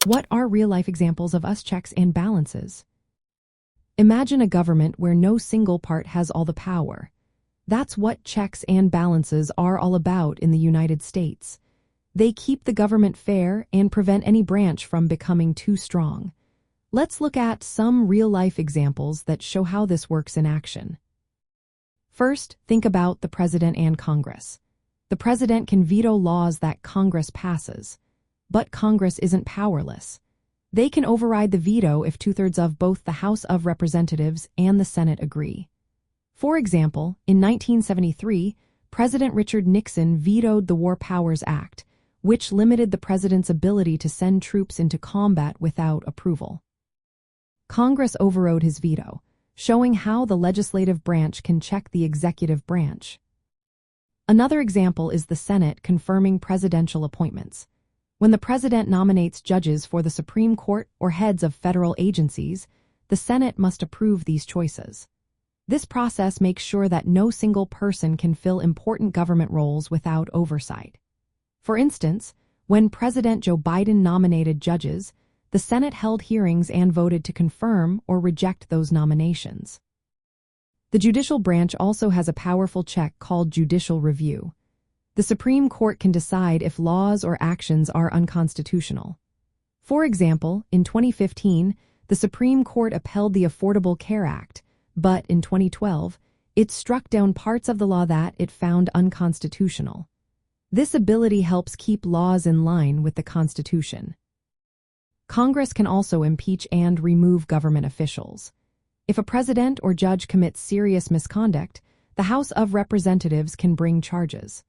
What are real-life examples of us checks and balances? Imagine a government where no single part has all the power. That's what checks and balances are all about in the United States. They keep the government fair and prevent any branch from becoming too strong. Let's look at some real-life examples that show how this works in action. First, think about the president and Congress. The president can veto laws that Congress passes, but Congress isn't powerless. They can override the veto if two-thirds of both the House of Representatives and the Senate agree. For example, in 1973, President Richard Nixon vetoed the War Powers Act, which limited the president's ability to send troops into combat without approval. Congress overrode his veto, showing how the legislative branch can check the executive branch. Another example is the Senate confirming presidential appointments. When the president nominates judges for the Supreme Court or heads of federal agencies, the Senate must approve these choices. This process makes sure that no single person can fill important government roles without oversight. For instance, when President Joe Biden nominated judges, the Senate held hearings and voted to confirm or reject those nominations. The judicial branch also has a powerful check called judicial review. The Supreme Court can decide if laws or actions are unconstitutional. For example, in 2015, the Supreme Court upheld the Affordable Care Act, but in 2012, it struck down parts of the law that it found unconstitutional. This ability helps keep laws in line with the Constitution. Congress can also impeach and remove government officials. If a president or judge commits serious misconduct, the House of Representatives can bring charges.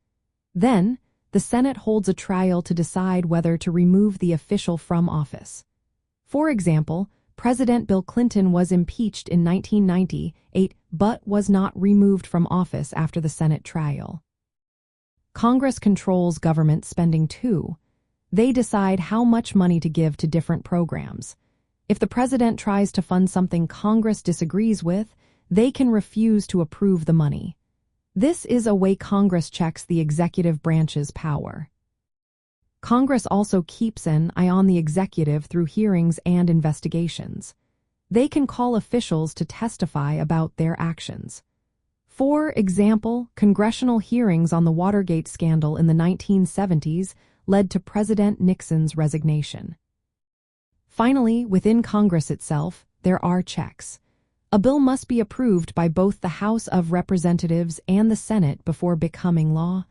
Then, the Senate holds a trial to decide whether to remove the official from office. For example, President Bill Clinton was impeached in 1998 but was not removed from office after the Senate trial. Congress controls government spending too. They decide how much money to give to different programs. If the president tries to fund something Congress disagrees with, they can refuse to approve the money. This is a way Congress checks the executive branch's power. Congress also keeps an eye on the executive through hearings and investigations. They can call officials to testify about their actions. For example, congressional hearings on the Watergate scandal in the 1970s led to President Nixon's resignation. Finally, within Congress itself, there are checks. A bill must be approved by both the House of Representatives and the Senate before becoming law.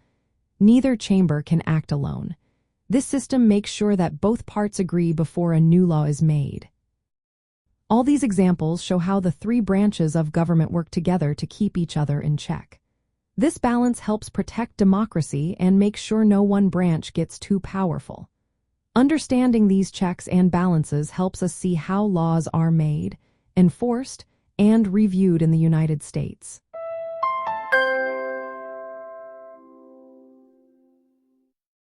Neither chamber can act alone. This system makes sure that both parts agree before a new law is made. All these examples show how the three branches of government work together to keep each other in check. This balance helps protect democracy and make sure no one branch gets too powerful. Understanding these checks and balances helps us see how laws are made, enforced, and reviewed in the United States.